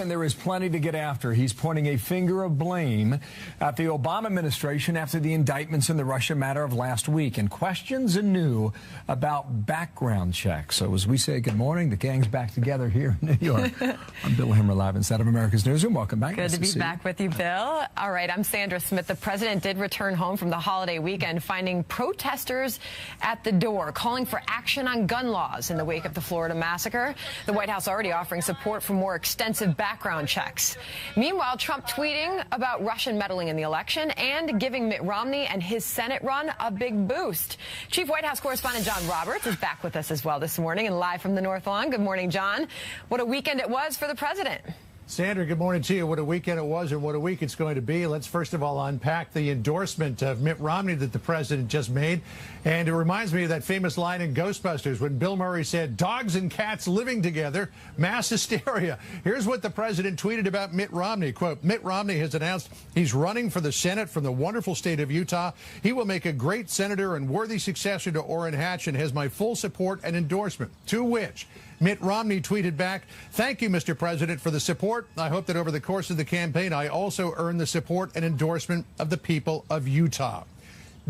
And there is plenty to get after. He's pointing a finger of blame at the Obama administration after the indictments in the Russia matter of last week and questions anew about background checks. So as we say good morning, the gang's back together here in New York. I'm Bill Hemmer, live inside of America's Newsroom. Welcome back. Good to be back with you, Bill. All right, I'm Sandra Smith. The president did return home from the holiday weekend, finding protesters at the door, calling for action on gun laws in the wake of the Florida massacre. The White House already offering support for more extensive background checks. Meanwhile, Trump tweeting about Russian meddling in the election and giving Mitt Romney and his Senate run a big boost. Chief White House correspondent John Roberts is back with us as well this morning and live from the North Lawn. Good morning, John. What a weekend it was for the president. Sandra, good morning to you. What a weekend it was and what a week it's going to be. Let's first of all unpack the endorsement of Mitt Romney that the president just made. And it reminds me of that famous line in Ghostbusters when Bill Murray said, "Dogs and cats living together, mass hysteria." Here's what the president tweeted about Mitt Romney. Quote, "Mitt Romney has announced he's running for the Senate from the wonderful state of Utah. He will make a great senator and worthy successor to Orrin Hatch and has my full support and endorsement." To which Mitt Romney tweeted back, "Thank you, Mr. President, for the support. I hope that over the course of the campaign, I also earn the support and endorsement of the people of Utah."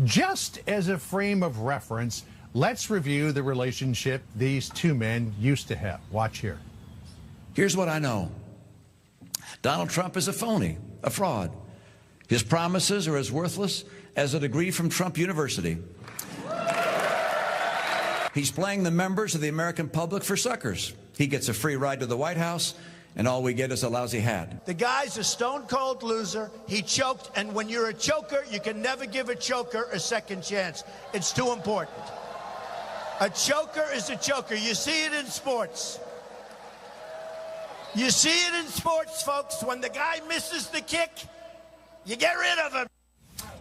Just as a frame of reference, let's review the relationship these two men used to have. Watch here. Here's what I know. Donald Trump is a phony, a fraud. His promises are as worthless as a degree from Trump University. He's playing the members of the American public for suckers. He gets a free ride to the White House, and all we get is a lousy hat. The guy's a stone-cold loser. He choked, and when you're a choker, you can never give a choker a second chance. It's too important. A choker is a choker. You see it in sports. You see it in sports, folks. When the guy misses the kick, you get rid of him.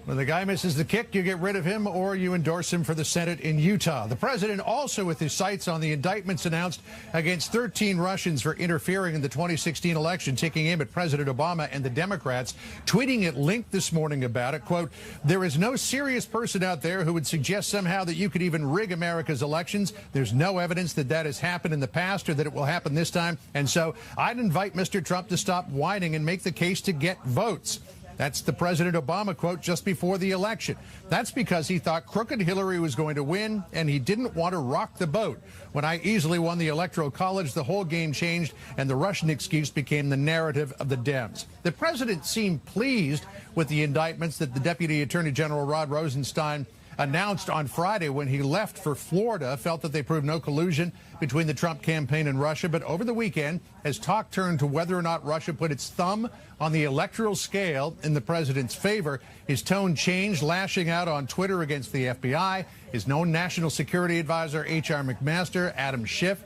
When the guy misses the kick, you get rid of him or you endorse him for the Senate in Utah. The president also, with his sights on the indictments announced against 13 Russians for interfering in the 2016 election, taking aim at President Obama and the Democrats, tweeting at length this morning about it. Quote, "There is no serious person out there who would suggest somehow that you could even rig America's elections. There's no evidence that that has happened in the past or that it will happen this time. And so I'd invite Mr. Trump to stop whining and make the case to get votes." That's the President Obama quote just before the election. That's because he thought crooked Hillary was going to win, and he didn't want to rock the boat. "When I easily won the Electoral College, the whole game changed, and the Russian excuse became the narrative of the Dems." The president seemed pleased with the indictments that the Deputy Attorney General Rod Rosenstein announced on Friday when he left for Florida, felt that they proved no collusion between the Trump campaign and Russia. But over the weekend, as talk turned to whether or not Russia put its thumb on the electoral scale in the president's favor, his tone changed, lashing out on Twitter against the FBI, his known national security advisor, H.R. McMaster, Adam Schiff,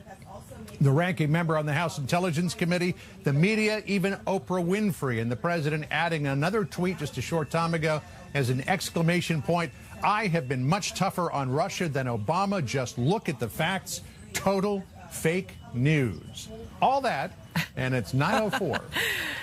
the ranking member on the House Intelligence Committee, the media, even Oprah Winfrey, and the president adding another tweet just a short time ago as an exclamation point, "I have been much tougher on Russia than Obama. Just look at the facts. Total fake news." All that, and it's 9:04.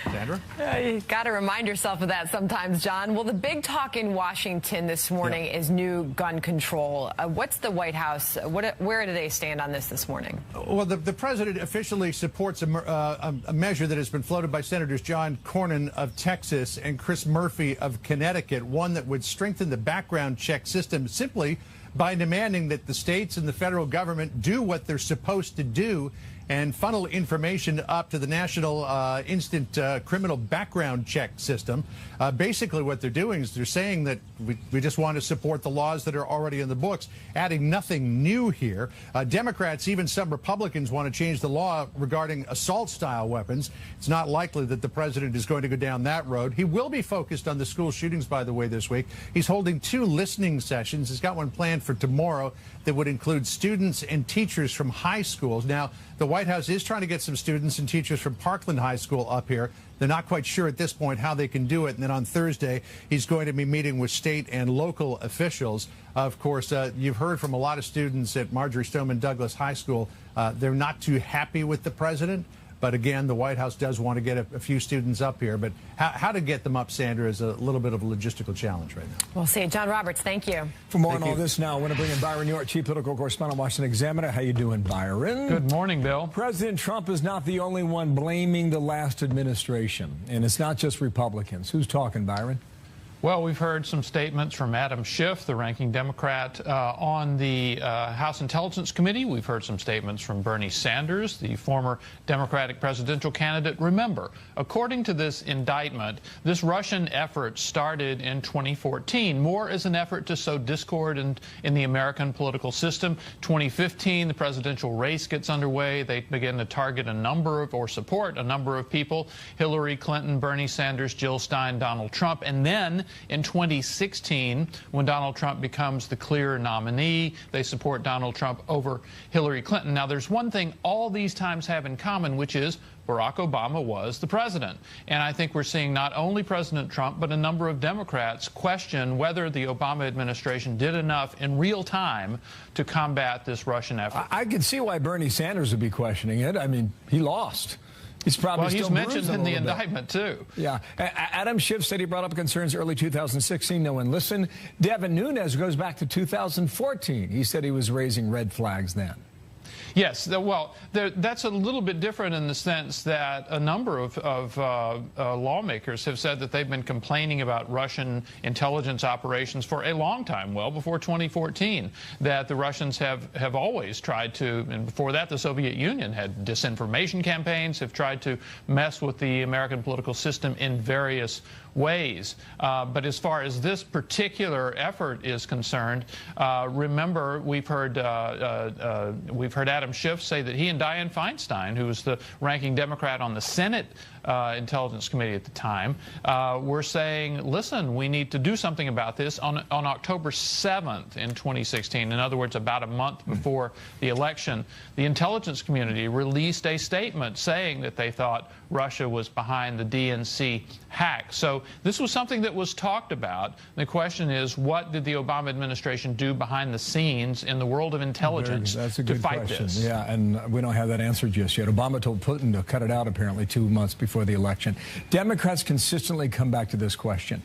Sandra? You got to remind yourself of that sometimes, John. Well, the big talk in Washington this morning is new gun control. What's the White House? Where do they stand on this morning? Well, the president officially supports a measure that has been floated by Senators John Cornyn of Texas and Chris Murphy of Connecticut, one that would strengthen the background check system simply by demanding that the states and the federal government do what they're supposed to do and funnel information up to the National Instant Criminal Background Check System. Basically what they're doing is they're saying that we just want to support the laws that are already in the books, adding nothing new here. Democrats, even some Republicans, want to change the law regarding assault-style weapons. It's not likely that the president is going to go down that road. He will be focused on the school shootings, by the way, this week. He's holding 2 listening sessions. He's got one planned for tomorrow that would include students and teachers from high schools. Now, the White House is trying to get some students and teachers from Parkland High School up here. They're not quite sure at this point how they can do it. And then on Thursday, he's going to be meeting with state and local officials. Of course, you've heard from a lot of students at Marjorie Stoneman Douglas High School. They're not too happy with the president. But again, the White House does want to get a few students up here. But how to get them up, Sandra, is a little bit of a logistical challenge right now. We'll see. John Roberts, thank you. For more on all this now, I want to bring in Byron York, Chief Political Correspondent, Washington Examiner. How you doing, Byron? Good morning, Bill. President Trump is not the only one blaming the last administration. And it's not just Republicans. Who's talking, Byron? Well, we've heard some statements from Adam Schiff, the ranking Democrat on the House Intelligence Committee. We've heard some statements from Bernie Sanders, the former Democratic presidential candidate. Remember, according to this indictment, this Russian effort started in 2014, more as an effort to sow discord in the American political system. 2015, the presidential race gets underway. They begin to target or support a number of people: Hillary Clinton, Bernie Sanders, Jill Stein, Donald Trump. And then in 2016, when Donald Trump becomes the clear nominee, they support Donald Trump over Hillary Clinton. Now, there's one thing all these times have in common, which is Barack Obama was the president. And I think we're seeing not only President Trump, but a number of Democrats question whether the Obama administration did enough in real time to combat this Russian effort. I can see why Bernie Sanders would be questioning it. I mean, he lost. He's probably he's mentioned in the indictment, too. Yeah. Adam Schiff said he brought up concerns early 2016. No one listened. Devin Nunes goes back to 2014. He said he was raising red flags then. Yes, well, that's a little bit different in the sense that a number of lawmakers have said that they've been complaining about Russian intelligence operations for a long time, well before 2014, that the Russians have always tried to, and before that the Soviet Union had disinformation campaigns, have tried to mess with the American political system in various ways. But as far as this particular effort is concerned, remember we've heard Adam Schiff say that he and Dianne Feinstein, who was the ranking Democrat on the Senate Intelligence Committee at the time, were saying, listen, we need to do something about this. On October 7th in 2016, in other words, about a month before the election, the intelligence community released a statement saying that they thought Russia was behind the DNC hack. So this was something that was talked about. The question is, what did the Obama administration do behind the scenes in the world of intelligence to fight this? Yeah, and we don't have that answer just yet. Obama told Putin to cut it out, apparently, 2 months before the election. Democrats consistently come back to this question.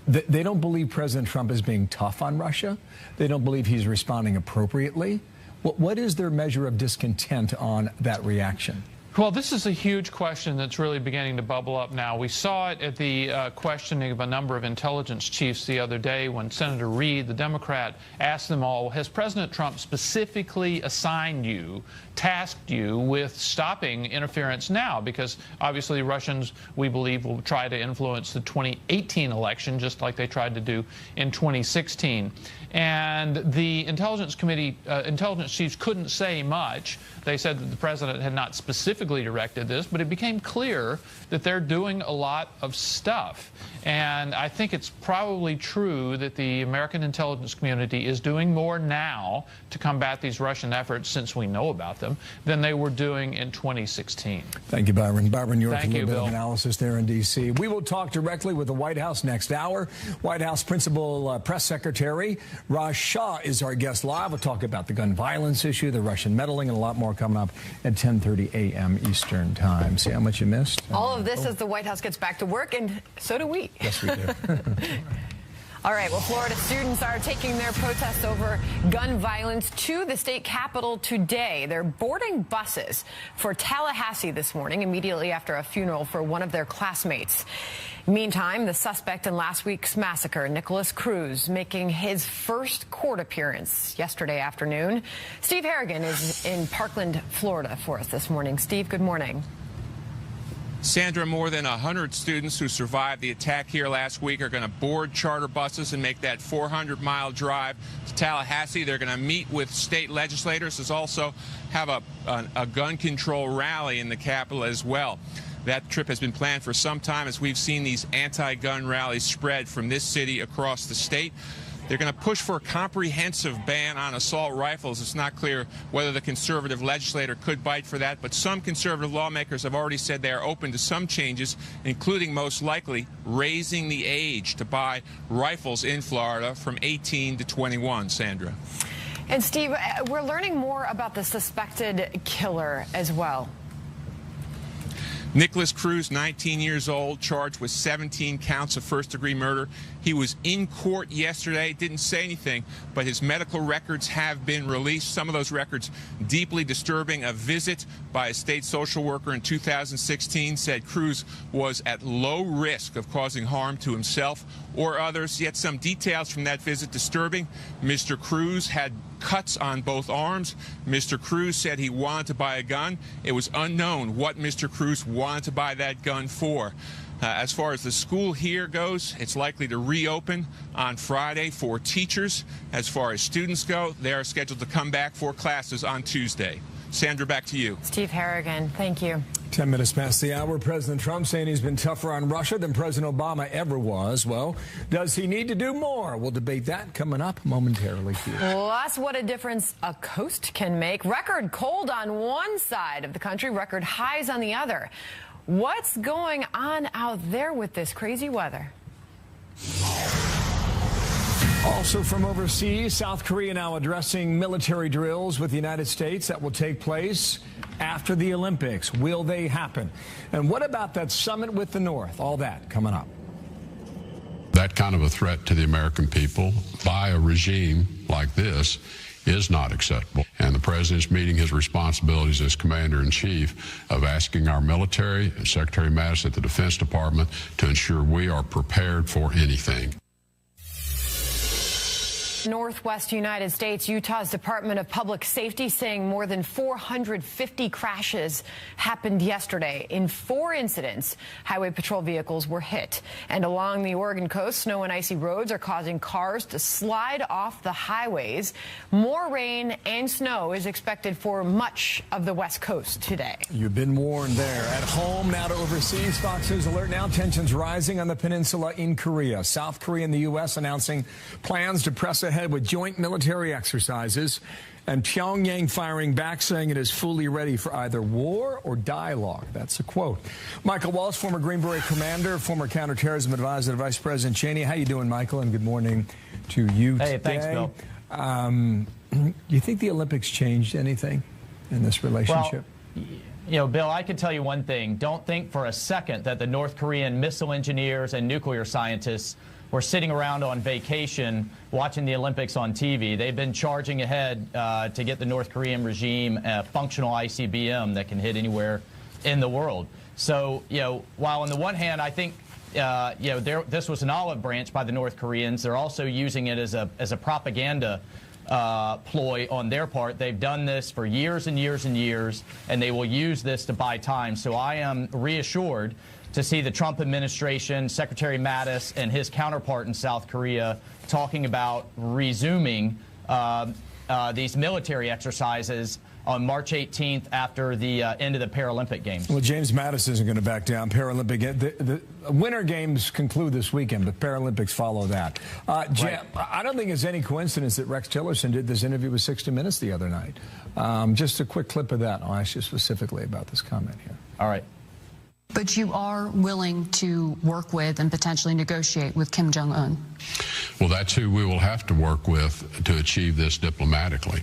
They don't believe President Trump is being tough on Russia. They don't believe he's responding appropriately. What is their measure of discontent on that reaction? Well, this is a huge question that's really beginning to bubble up now. We saw it at the questioning of a number of intelligence chiefs the other day when Senator Reid, the Democrat, asked them all, has President Trump specifically assigned you, tasked you with stopping interference now? Because obviously Russians, we believe, will try to influence the 2018 election just like they tried to do in 2016. And the Intelligence Committee, intelligence chiefs couldn't say much. They said that the president had not specifically directed this, but it became clear that they're doing a lot of stuff. And I think it's probably true that the American intelligence community is doing more now to combat these Russian efforts, since we know about them, than they were doing in 2016. Thank you, Byron. Byron York, Thank a you, little bit Bill. of analysis there in D.C. We will talk directly with the White House next hour. White House Principal Press Secretary Raj Shah is our guest live. We'll talk about the gun violence issue, the Russian meddling, and a lot more coming up at 10:30 a.m. Eastern Time. See how much you missed? All of this as the White House gets back to work, and so do we. Yes, we do. All right, well, Florida students are taking their protests over gun violence to the state capitol today. They're boarding buses for Tallahassee this morning, immediately after a funeral for one of their classmates. Meantime, the suspect in last week's massacre, Nicholas Cruz, making his first court appearance yesterday afternoon. Steve Harrigan is in Parkland, Florida for us this morning. Steve, good morning. Sandra, more than 100 students who survived the attack here last week are going to board charter buses and make that 400-mile drive to Tallahassee. They're going to meet with state legislators. There's also have a gun control rally in the Capitol as well. That trip has been planned for some time, as we've seen these anti-gun rallies spread from this city across the state. They're going to push for a comprehensive ban on assault rifles. It's not clear whether the conservative legislator could bite for that, but some conservative lawmakers have already said they are open to some changes, including most likely raising the age to buy rifles in Florida from 18 to 21, Sandra. And Steve, we're learning more about the suspected killer as well. Nicholas Cruz, 19 years old, charged with 17 counts of first-degree murder. He was in court yesterday, didn't say anything, but his medical records have been released. Some of those records deeply disturbing. A visit by a state social worker in 2016 said Cruz was at low risk of causing harm to himself or others. Yet some details from that visit disturbing. Mr. Cruz had cuts on both arms. Mr. Cruz said he wanted to buy a gun. It was unknown what Mr. Cruz wanted to buy that gun for. As far as the school here goes, it's likely to reopen on Friday for teachers. As far as students go, they are scheduled to come back for classes on Tuesday. Sandra, back to you. Steve Harrigan, thank you. 10 minutes past the hour. President Trump saying he's been tougher on Russia than President Obama ever was. Well, does he need to do more? We'll debate that coming up momentarily here. Plus, what a difference a coast can make. Record cold on one side of the country, record highs on the other. What's going on out there with this crazy weather? Also from overseas, South Korea now addressing military drills with the United States that will take place after the Olympics. Will they happen? And what about that summit with the North? All that coming up. That kind of a threat to the American people by a regime like this is not acceptable. And the president's meeting his responsibilities as commander-in-chief of asking our military and Secretary Mattis at the Defense Department to ensure we are prepared for anything. Northwest United States, Utah's Department of Public Safety saying more than 450 crashes happened yesterday. In 4 incidents, highway patrol vehicles were hit. And along the Oregon coast, snow and icy roads are causing cars to slide off the highways. More rain and snow is expected for much of the West Coast today. You've been warned there. At home, now to overseas. Fox News alert now. Tensions rising on the peninsula in Korea. South Korea and the U.S. announcing plans to press ahead with joint military exercises, and Pyongyang firing back, saying it is fully ready for either war or dialogue. That's a quote. Michael Walsh, former Green Beret commander, former counterterrorism advisor to Vice President Cheney. How you doing, Michael? And good morning to you today. Hey, thanks, Bill. Do you think the Olympics changed anything in this relationship? Well, you know, Bill, I can tell you one thing. Don't think for a second that the North Korean missile engineers and nuclear scientists were sitting around on vacation watching the Olympics on TV. They've been charging ahead to get the North Korean regime a functional ICBM that can hit anywhere in the world. So, you know, while on the one hand, I think, you know, this was an olive branch by the North Koreans, they're also using it as a propaganda ploy on their part. They've done this for years and years and years, and they will use this to buy time. So I am reassured to see the Trump administration, Secretary Mattis, and his counterpart in South Korea talking about resuming these military exercises on March 18th after the end of the Paralympic Games. Well, James Mattis isn't going to back down. The Winter Games conclude this weekend, but Paralympics follow that. Jim, I don't think it's any coincidence that Rex Tillerson did this interview with 60 Minutes the other night. Just a quick clip of that. I'll ask you specifically about this comment here. All right. But you are willing to work with and potentially negotiate with Kim Jong-un? Well, that's who we will have to work with to achieve this diplomatically.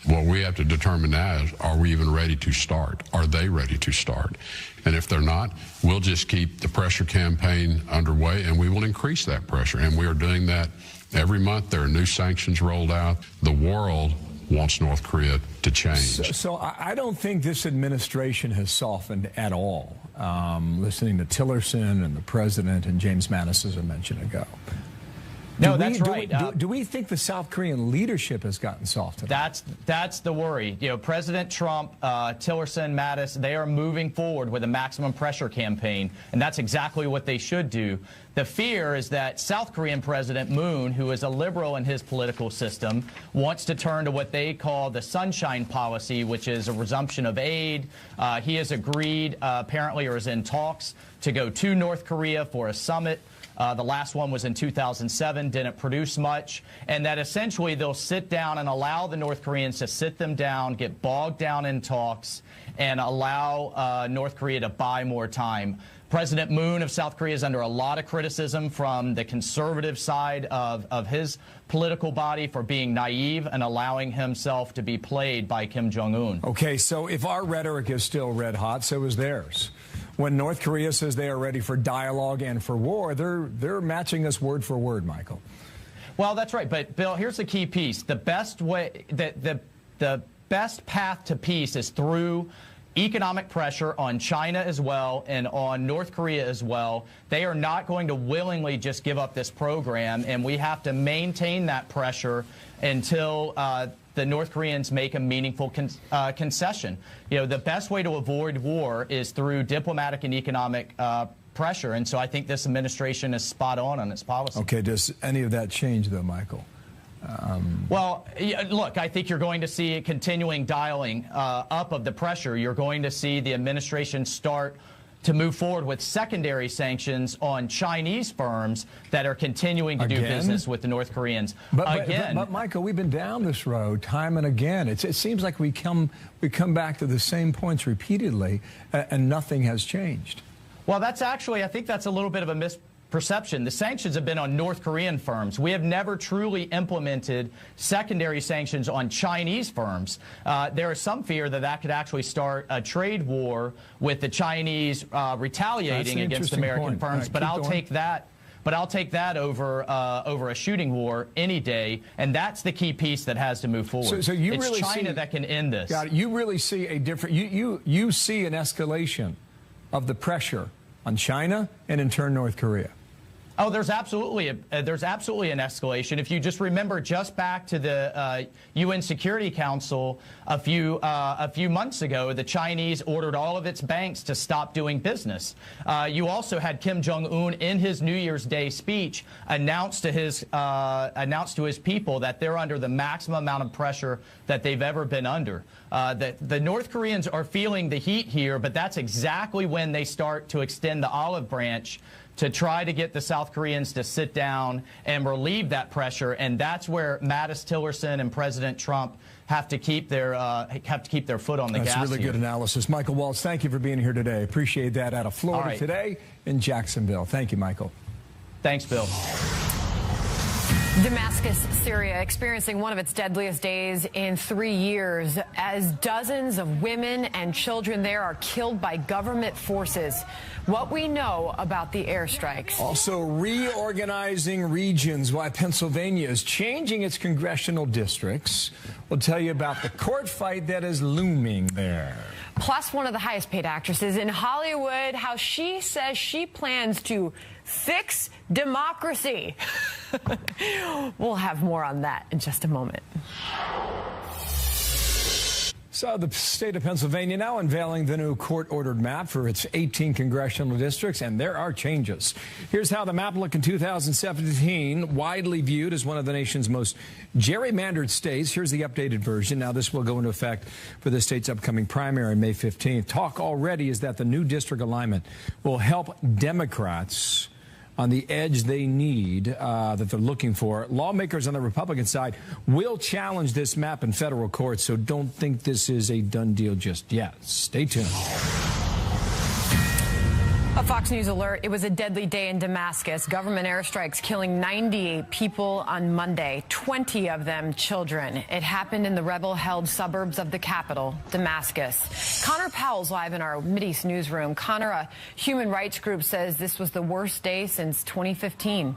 What we have to determine now is, are we even ready to start? Are they ready to start? And if they're not, we'll just keep the pressure campaign underway, and we will increase that pressure. And we are doing that every month. There are new sanctions rolled out. The world wants North Korea to change. So I don't think this administration has softened at all, listening to Tillerson and the president and James Mattis, as I mentioned ago. No, that's right. Do we think the South Korean leadership has gotten soft? That's the worry. You know, President Trump, Tillerson, Mattis, they are moving forward with a maximum pressure campaign, and that's exactly what they should do. The fear is that South Korean President Moon, who is a liberal in his political system, wants to turn to what they call the sunshine policy, which is a resumption of aid. He has agreed, apparently, or is in talks to go to North Korea for a summit. The last one was in 2007, didn't produce much, and that essentially they'll sit down and allow the North Koreans to sit them down, get bogged down in talks, and allow North Korea to buy more time. President Moon of South Korea is under a lot of criticism from the conservative side of his political body for being naive and allowing himself to be played by Kim Jong-un. Okay, so if our rhetoric is still red hot, so is theirs. when North Korea says they are ready for dialogue and for war, they're matching us word for word, Michael. Well, that's right. But, Bill, here's the key piece. The best way, the best path to peace is through economic pressure on China as well and on North Korea as well. They are not going to willingly just give up this program, and we have to maintain that pressure until the North Koreans make a meaningful concession. You know, the best way to avoid war is through diplomatic and economic pressure, and so I think this administration is spot on its policy. Okay, does any of that change, though, Michael? Well, look, I think you're going to see a continuing dialing up of the pressure. You're going to see the administration start to move forward with secondary sanctions on Chinese firms that are continuing to do business with the North Koreans. But Michael, we've been down this road time and again. It seems like we come back to the same points repeatedly, and nothing has changed. Well, that's actually, I think that's a little bit of a misperception. The sanctions have been on North Korean firms. We have never truly implemented secondary sanctions on Chinese firms. There is some fear that that could actually start a trade war with the Chinese retaliating against American firms. But I'll take that. But I'll take that over a shooting war any day, and that's the key piece that has to move forward. So you it's really China that can end this. Got it. You really see a different. You see an escalation of the pressure on China and in turn North Korea. Oh, there's absolutely an escalation. If you just remember, just back to the UN Security Council a few months ago, the Chinese ordered all of its banks to stop doing business. You also had Kim Jong-un in his New Year's Day speech announce to his people that they're under the maximum amount of pressure that they've ever been under. The North Koreans are feeling the heat here, but that's exactly when they start to extend the olive branch to try to get the South Koreans to sit down and relieve that pressure, and that's where Mattis Tillerson and President Trump have to keep their foot on the gas. That's really here. good analysis, Michael Waltz. Thank you for being here today. Appreciate that. Out of Florida today in Jacksonville. Thank you, Michael. Thanks, Bill. Damascus, Syria, experiencing one of its deadliest days in 3 years as dozens of women and children there are killed by government forces. What we know about the airstrikes. Also reorganizing regions, why Pennsylvania is changing its congressional districts. We'll tell you about the court fight that is looming there. Plus, one of the highest paid actresses in Hollywood, how she says she plans to fix democracy. We'll have more on that in just a moment. So the state of Pennsylvania now unveiling the new court-ordered map for its 18 congressional districts, and there are changes. Here's how the map looked in 2017, widely viewed as one of the nation's most gerrymandered states. Here's the updated version. Now, this will go into effect for the state's upcoming primary May 15th. Talk already is that the new district alignment will help Democrats on the edge they need, that they're looking for. Lawmakers on the Republican side will challenge this map in federal court, so don't think this is a done deal just yet. Stay tuned. A Fox News alert. It was a deadly day in Damascus. Government airstrikes killing 98 people on Monday, 20 of them children. It happened in the rebel-held suburbs of the capital, Damascus. Connor Powell's live in our Mideast newsroom. Connor, a human rights group says this was the worst day since 2015.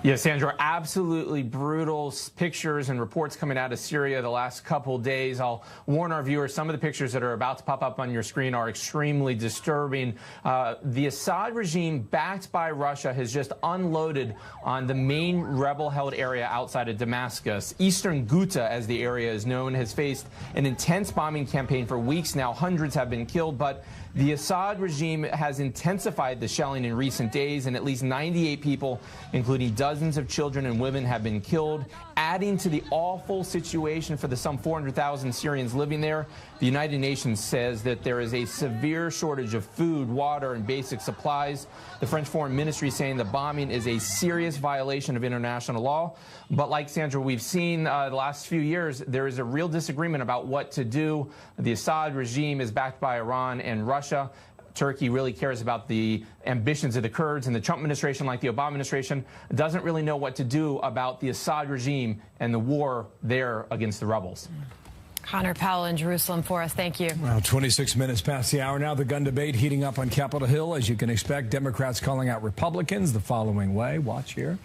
Yes, Sandra, absolutely brutal pictures and reports coming out of Syria the last couple days. I'll warn our viewers, some of the pictures that are about to pop up on your screen are extremely disturbing. The Assad regime, backed by Russia, has just unloaded on the main rebel-held area outside of Damascus. Eastern Ghouta, as the area is known, has faced an intense bombing campaign for weeks now. Hundreds have been killed, but the Assad regime has intensified the shelling in recent days, and at least 98 people, including dozens of children and women, have been killed, adding to the awful situation for the some 400,000 Syrians living there. The United Nations says that there is a severe shortage of food, water, and basic supplies. The French Foreign Ministry saying the bombing is a serious violation of international law. But like Sandra, we've seen the last few years, there is a real disagreement about what to do. The Assad regime is backed by Iran and Russia. Turkey really cares about the ambitions of the Kurds, and the Trump administration, like the Obama administration, doesn't really know what to do about the Assad regime and the war there against the rebels. Connor Powell in Jerusalem for us. Thank you. Well, 26 minutes past the hour now. The gun debate heating up on Capitol Hill. As you can expect, Democrats calling out Republicans the following way. Watch here.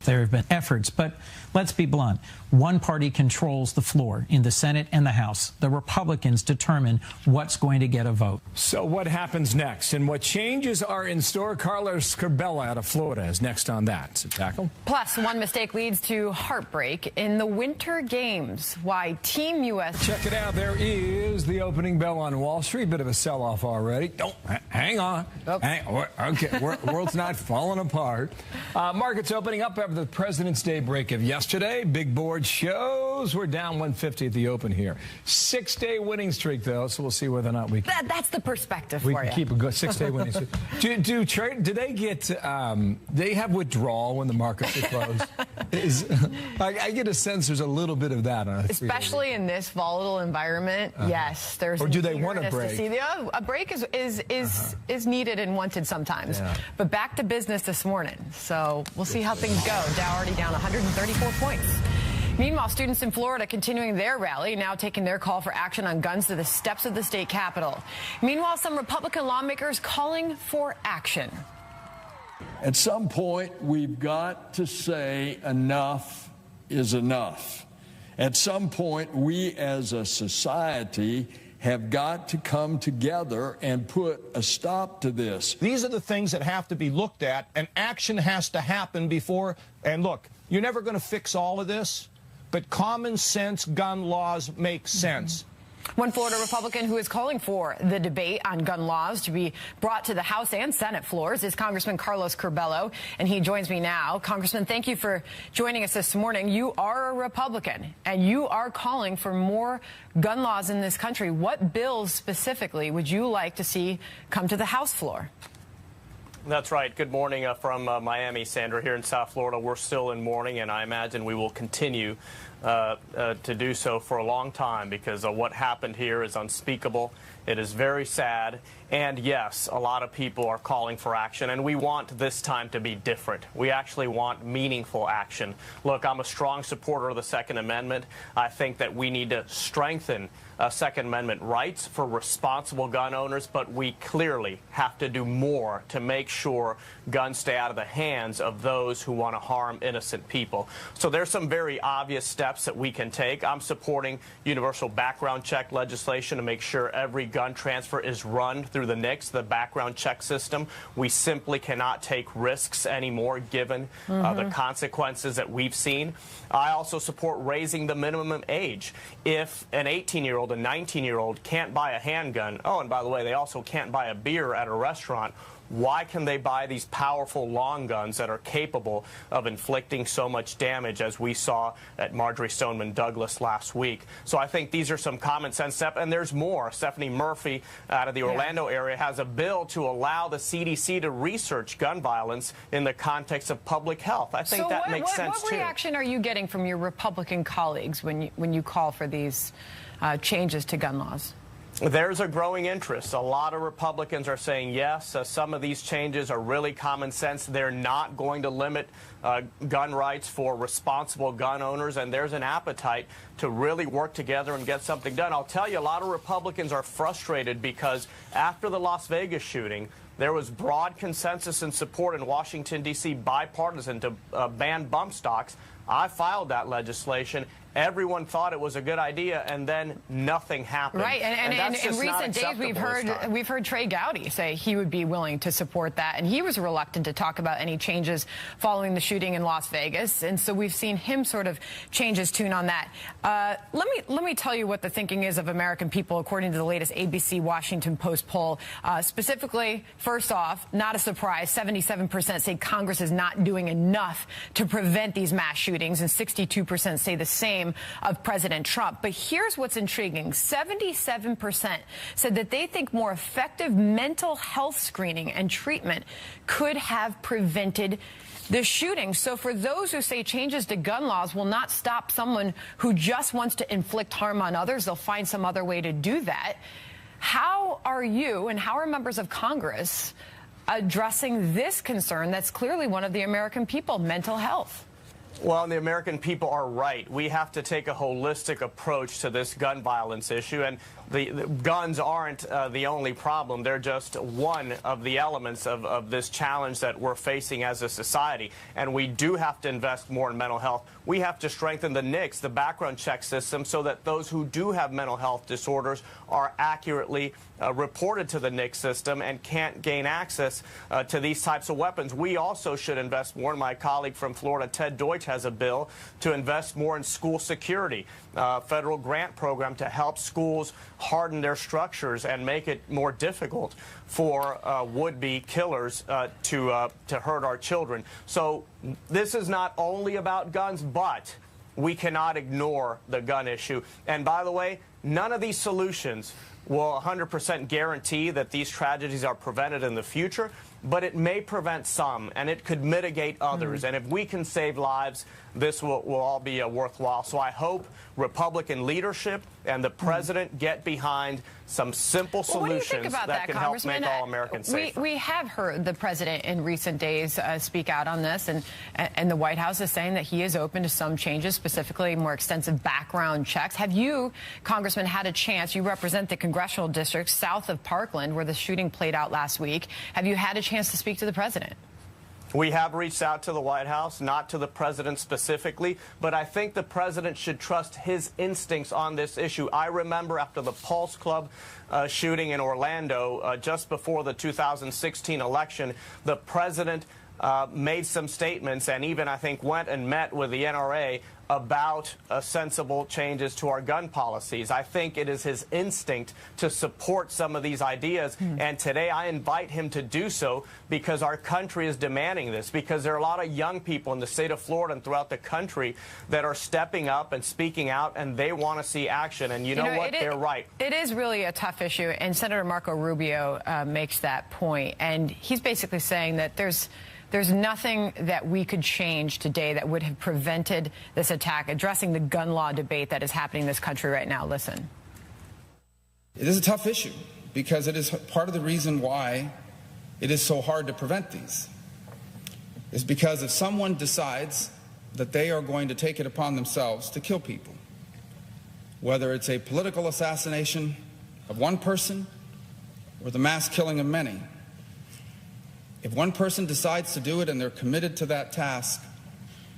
There have been efforts, but let's be blunt. One party controls the floor in the Senate and the House. The Republicans determine what's going to get a vote. So what happens next and what changes are in store? Carlos Curbelo out of Florida is next on that. So tackle. Plus, one mistake leads to heartbreak in the Winter Games. Why Team U.S. Check it out. There is the opening bell on Wall Street. Bit of a sell-off already. Don't hang on. Okay, world's not falling apart. Markets opening up after the President's Day break of yesterday. Big board shows we're down 150 at the open here. 6-day winning streak, though, so we'll see whether or not we can. That's the perspective we for can you. Keep a good 6-day winning streak. Do they get? They have withdrawal when the markets are closed. I get a sense there's a little bit of that on especially in this volatile environment. Yes, there's. Or do they want a break? A break is needed and wanted sometimes. Yeah. But back to business this morning. So we'll see how things go. Dow already down 134 points. Meanwhile, students in Florida continuing their rally, now taking their call for action on guns to the steps of the state capitol. Meanwhile, some Republican lawmakers calling for action. At some point, we've got to say enough is enough. At some point, we as a society have got to come together and put a stop to this. These are the things that have to be looked at, and action has to happen before. And look, you're never going to fix all of this, but common sense gun laws make sense. One Florida Republican who is calling for the debate on gun laws to be brought to the House and Senate floors is Congressman Carlos Curbelo, and he joins me now. Congressman, thank you for joining us this morning. You are a Republican, and you are calling for more gun laws in this country. What bills specifically would you like to see come to the House floor? That's right. Good morning from Miami, Sandra. Here in South Florida, we're still in mourning, and I imagine we will continue to do so for a long time because what happened here is unspeakable. It is very sad. And yes, a lot of people are calling for action, and we want this time to be different. We actually want meaningful action. Look, I'm a strong supporter of the Second Amendment. I think that we need to strengthen Second Amendment rights for responsible gun owners, but we clearly have to do more to make sure guns stay out of the hands of those who want to harm innocent people. So there's some very obvious steps that we can take. I'm supporting universal background check legislation to make sure every gun transfer is run through the NICS, the background check system. We simply cannot take risks anymore given the consequences that we've seen. I also support raising the minimum age. If an 18-year-old, a 19-year-old can't buy a handgun, oh, and by the way, they also can't buy a beer at a restaurant, why can they buy these powerful long guns that are capable of inflicting so much damage as we saw at Marjorie Stoneman Douglas last week? So I think these are some common sense steps, and there's more. Stephanie Murphy out of the Orlando area has a bill to allow the CDC to research gun violence in the context of public health. I think that makes sense, too. What reaction are you getting from your Republican colleagues when you call for these changes to gun laws? There's a growing interest. A lot of Republicans are saying yes. Some of these changes are really common sense. They're not going to limit gun rights for responsible gun owners, and there's an appetite to really work together and get something done. I'll tell you, a lot of Republicans are frustrated because after the Las Vegas shooting, there was broad consensus and support in Washington, D.C., bipartisan to ban bump stocks. I filed that legislation. Everyone thought it was a good idea, and then nothing happened. Right, and in recent days, we've heard Trey Gowdy say he would be willing to support that, and he was reluctant to talk about any changes following the shooting in Las Vegas, and so we've seen him sort of change his tune on that. Let me tell you what the thinking is of American people, according to the latest ABC Washington Post poll. Specifically, first off, not a surprise, 77% say Congress is not doing enough to prevent these mass shootings, and 62% say the same of President Trump. But here's what's intriguing. 77% said that they think more effective mental health screening and treatment could have prevented the shooting. So for those who say changes to gun laws will not stop someone who just wants to inflict harm on others, they'll find some other way to do that. How are you and how are members of Congress addressing this concern that's clearly one of the American people, mental health? Well, the American people are right. We have to take a holistic approach to this gun violence issue, and the guns aren't the only problem. They're just one of the elements of this challenge that we're facing as a society, and we do have to invest more in mental health. We have to strengthen the NICS, the background check system, so that those who do have mental health disorders are accurately reported to the NICS system and can't gain access to these types of weapons. We also should invest more, and my colleague from Florida, Ted Deutsch, has a bill to invest more in school security, federal grant program to help schools harden their structures and make it more difficult for would-be killers to hurt our children. So this is not only about guns, but we cannot ignore the gun issue. And by the way, none of these solutions will 100% guarantee that these tragedies are prevented in the future, but it may prevent some, and it could mitigate others. And if we can save lives, this will all be worthwhile. So I hope Republican leadership and the president get behind some simple solutions that can help make all Americans safer. We have heard the president in recent days speak out on this, and the White House is saying that he is open to some changes, specifically more extensive background checks. Have you, Congressman, had a chance? You represent the congressional district south of Parkland, where the shooting played out last week. Have you had a chance to speak to the president? We have reached out to the White House, not to the president specifically, but I think the president should trust his instincts on this issue. I remember after the Pulse Club shooting in Orlando just before the 2016 election, the president made some statements and even, I think, went and met with the NRA about sensible changes to our gun policies. I think it is his instinct to support some of these ideas, and today I invite him to do so because our country is demanding this, because there are a lot of young people in the state of Florida and throughout the country that are stepping up and speaking out, and they want to see action, and you know what? They're right. It is really a tough issue, and Senator Marco Rubio makes that point, and he's basically saying that there's nothing that we could change today that would have prevented this attack, addressing the gun law debate that is happening in this country right now. Listen. It is a tough issue because it is part of the reason why it is so hard to prevent these. It's because if someone decides that they are going to take it upon themselves to kill people, whether it's a political assassination of one person or the mass killing of many, if one person decides to do it and they're committed to that task,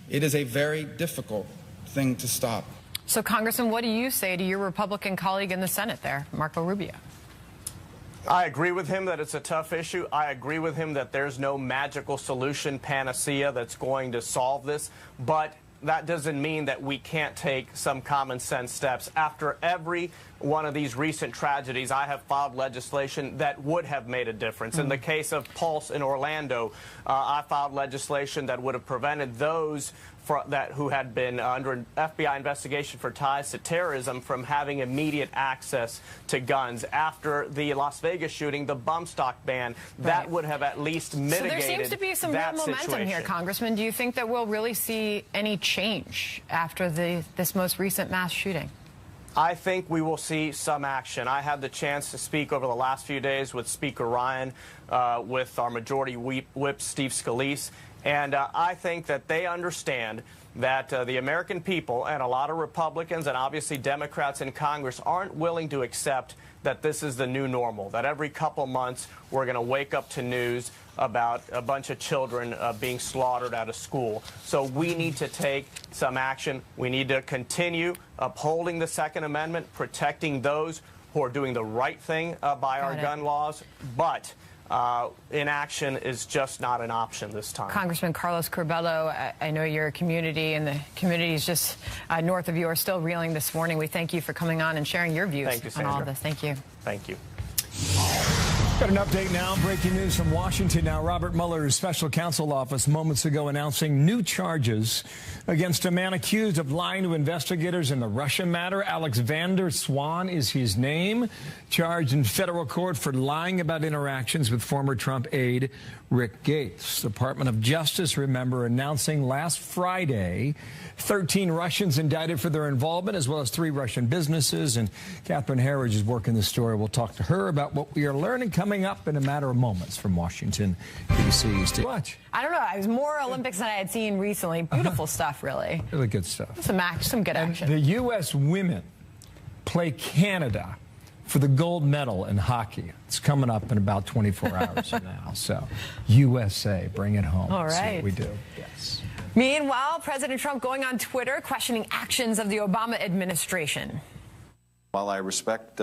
it is a very difficult thing to stop. So, Congressman, what do you say to your Republican colleague in the Senate there, Marco Rubio? I agree with him that it's a tough issue. I agree with him that there's no magical solution, panacea, that's going to solve this. But that doesn't mean that we can't take some common sense steps. After every one of these recent tragedies, I have filed legislation that would have made a difference. In the case of Pulse in Orlando, I filed legislation that would have prevented those who had been under an FBI investigation for ties to terrorism from having immediate access to guns. After the Las Vegas shooting, the bump stock ban, that would have at least mitigated that situation. So there seems to be some real momentum here, Congressman. Do you think that we'll really see any change after this most recent mass shooting? I think we will see some action. I had the chance to speak over the last few days with Speaker Ryan, with our Majority Whip, Steve Scalise, and I think that they understand that the American people and a lot of Republicans and obviously Democrats in Congress aren't willing to accept that this is the new normal, that every couple months we're going to wake up to news about a bunch of children being slaughtered at a school. So we need to take some action. We need to continue upholding the Second Amendment, protecting those who are doing the right thing by our gun laws, but inaction is just not an option this time. Congressman Carlos Curbelo, I know your community and the communities just north of you are still reeling this morning. We thank you for coming on and sharing your views on all of this. Thank you. Thank you. Got an update now. Breaking news from Washington now. Robert Mueller's special counsel office moments ago announcing new charges against a man accused of lying to investigators in the Russia matter. Alex Vander Swan is his name, charged in federal court for lying about interactions with former Trump aide Rick Gates. Department of Justice, remember, announcing last Friday 13 Russians indicted for their involvement, as well as 3 Russian businesses. And Catherine Herridge is working the story. We'll talk to her about what we are learning coming coming up in a matter of moments from Washington, D.C. Watch. I don't know. It was more Olympics than I had seen recently. Beautiful stuff, really. Really good stuff. Some good action. The U.S. women play Canada for the gold medal in hockey. It's coming up in about 24 hours from now. So, USA, bring it home. All right. That's what we do. Yes. Meanwhile, President Trump going on Twitter questioning actions of the Obama administration. While I respect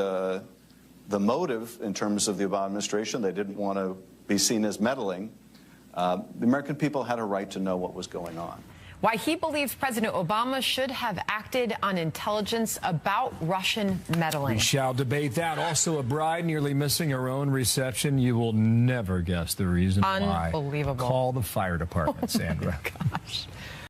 the motive in terms of the Obama administration, they didn't want to be seen as meddling. The American people had a right to know what was going on. Why he believes President Obama should have acted on intelligence about Russian meddling. We shall debate that. Also, a bride nearly missing her own reception. You will never guess the reason why. Unbelievable. Call the fire department, Sandra. Gosh.